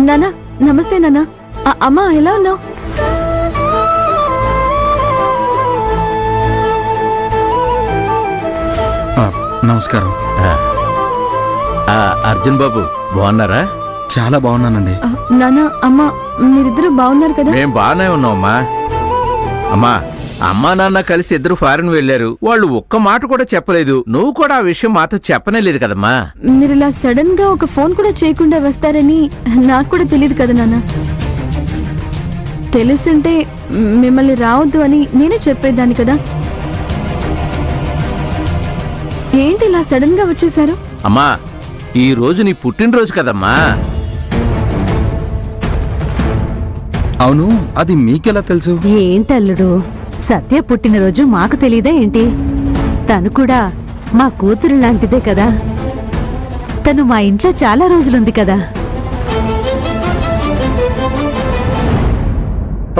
నానా నమస్తే నానా. అమ్మా ఎలా ఉన్నావు? నమస్కారం. అర్జున్ బాబు బాగున్నారా? చాలా బాగున్నానండి. నానా అమ్మా మీరిద్దరూ బాగున్నారు కదా? మేం బాగానే ఉన్నామమ్మా. అమ్మా అమ్మా నాన్న కలిసి ఇద్దరు ఫారెన్ వెళ్లారు. వాళ్ళు ఒక్క మాట కూడా చెప్పలేదు. నువ్వు కూడా ఆ విషయం మాతో చెప్పనే లేదు కదమ్మా. మీరు ఇలా సడన్ గా ఒక ఫోన్ కూడా చేయకుండా వస్తారని నాకు కూడా తెలియదు కదా నాన్న. తెలుసుంటే మిమ్మల్ని రావద్దు అని నేనే చెప్పేదాన్ని కదా. ఏంటి ఇలా సడన్ గా వచ్చేసారు? అమ్మా ఈ రోజు నీ పుట్టినరోజు కదమ్మా. అవును, అది మీకెలా తెలుసు? ఏంటల్లుడు, సత్య పుట్టినరోజు మాకు తెలీదా ఏంటి? తను కూడా మా కూతురు లాంటిదే కదా. తను మా ఇంట్లో చాలా రోజులుంది కదా.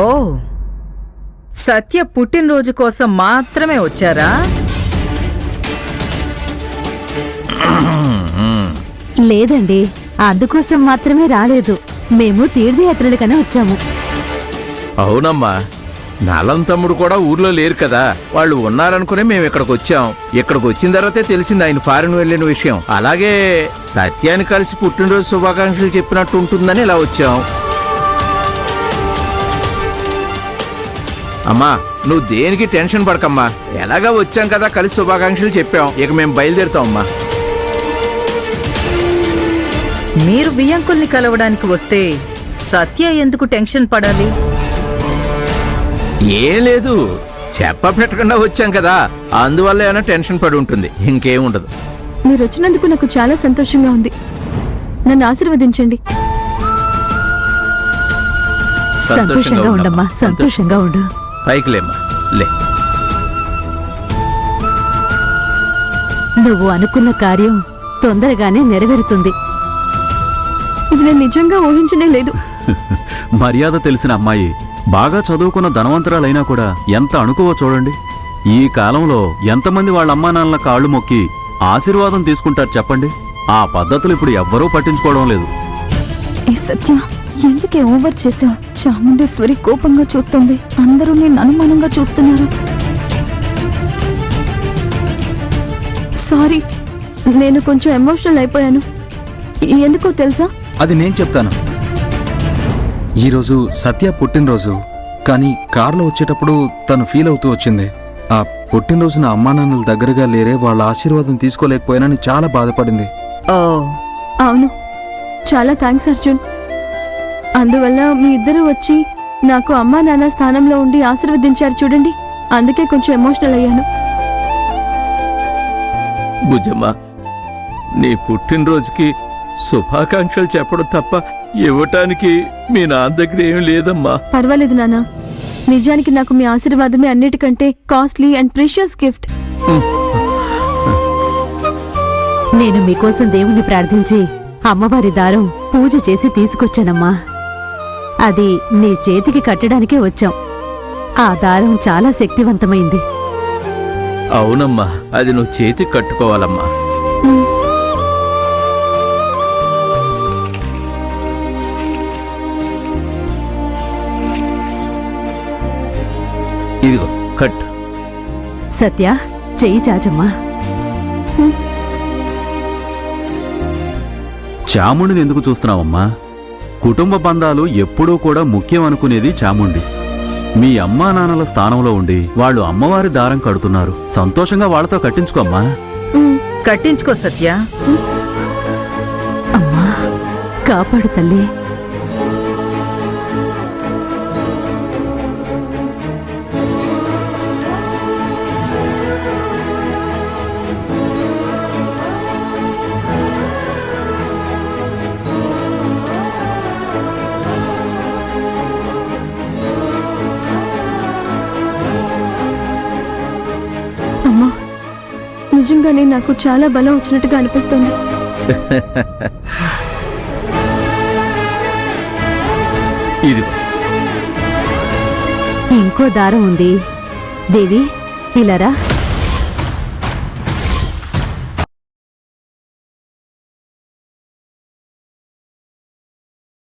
ఓ, సత్య పుట్టినరోజు కోసం మాత్రమే వచ్చారా? లేదండి, అందుకోసం మాత్రమే రాలేదు. మేము తీర్థయాత్రలకనే వచ్చాము. అవునమ్మా, నలం తమ్ముడు కూడా ఊర్లో లేరు కదా. వాళ్ళు ఉన్నారనుకునే మేము ఇక్కడికి వచ్చాం. ఇక్కడికి వచ్చిన తర్వాతే తెలిసింది ఆయన ఫారెన్ వెళ్ళిన విషయం. అలాగే సత్యాన్ని కలిసి పుట్టినరోజు శుభాకాంక్షలు చెప్పినట్టు ఉంటుందని ఇలా వచ్చాం. అమ్మా నువ్వు దేనికి టెన్షన్ పడకమ్మా. ఎలాగా వచ్చాం కదా, కలిసి శుభాకాంక్షలు చెప్పాం. ఇక మేము బయలుదేరుతాం అమ్మా. మీరు వియంకుల్ని కలవడానికి వస్తే సత్య ఎందుకు టెన్షన్ పడాలి? ఏం లేదు, చెప్ప పెట్టకుండా వచ్చాం కదా, అందువల్ల ఏమైనా టెన్షన్ పడి ఉంటుంది, ఇంకేముండదు. మీరు వచ్చినందుకు నాకు చాలా సంతోషంగా ఉంది. నన్ను ఆశీర్వదించండి. సంతోషంగా ఉండమ్మా, సంతోషంగా ఉండు. పైకి లేమ్మా, లే. నువ్వు అనుకున్న కార్యం తొందరగానే నెరవేరుతుంది. ఇది నేను నిజంగా ఊహించనే లేదు. మర్యాద తెలిసిన అమ్మాయి, బాగా చదువుకున్న ధనవంతురాలైనా కూడా ఎంత అణుకువో చూడండి. ఈ కాలంలో ఎంతమంది వాళ్ళ అమ్మానాన్నల కాళ్ళు మొక్కి ఆశీర్వాదం తీసుకుంటారు చెప్పండి. ఆ పద్ధతులు ఇప్పుడు ఎవ్వరూ పట్టించుకోవడం లేదు. ఈ సత్య ఎందుకే ఓవర్ చేశావు? చాముండేశ్వరి కోపంగా చూస్తుంది. అందరూ నేను అనుమానంగా చూస్తున్నారు. సారీ, నేను కొంచెం ఎమోషనల్ అయిపోయాను. ఎందుకో తెలుసా? అది నేను చెప్తాను. ఈరోజు సత్య పుట్టినరోజు, కానీ కారులో వచ్చేటప్పుడు తను ఫీల్ అవుతూ వచ్చింది. ఆ పుట్టినరోజున అమ్మానాన్నల దగ్గరగా లేరే, వాళ్ళ ఆశీర్వాదం తీసుకోలేకపోయానని చాలా బాధపడింది. ఓ, అవును, చాలా థ్యాంక్స్ అర్జున్. అందువల్ల మీ ఇద్దరు వచ్చి నాకు అమ్మా నాన్న స్థానంలో ఉండి ఆశీర్వదించారు చూడండి, అందుకే కొంచెం ఎమోషనల్ అయ్యాను. బుజ్జమ్మ, నీ పుట్టినరోజుకి శుభాకాంక్షలు చెప్పడం తప్ప ఇవ్వటానికి మీ నాన్న దగ్గర ఏం లేదమ్మా. పర్వాలేదు నాన్న, నిజానికి నాకు మీ ఆశీర్వాదమే అన్నిటికంటే కాస్ట్లీ అండ్ ప్రీషియస్ గిఫ్ట్. నేను మీకోసం దేవుణ్ణి ప్రార్థించి అమ్మవారి దారం పూజ చేసి తీసుకొచ్చానమ్మా. అది నీ చేతికి కట్టడానికే వచ్చాం. ఆ దారం చాలా శక్తివంతమైంది. అవునమ్మా, అది నువ్వు చేతికి కట్టుకోవాలమ్మా. ఇదిగో కట్టు. సత్య, చెయ్యి చాచమ్మా. చాముండిని ఎందుకు చూస్తున్నావమ్మా? కుటుంబ బంధాలు ఎప్పుడూ కూడా ముఖ్యం అనుకునేది చాముండి. మీ అమ్మా నాన్నల స్థానంలో ఉండి వాళ్ళు అమ్మవారి దారం కడుతున్నారు. సంతోషంగా వాళ్ళతో కట్టించుకోమ్మా. కట్టించుకో సత్య. అమ్మా, కాపాడు తల్లి. అమ్మా, నిజంగానే నాకు చాలా బలం వచ్చినట్టుగా అనిపిస్తుంది. ఇది ఇంకో దారం ఉంది. దేవి, ఇలారా.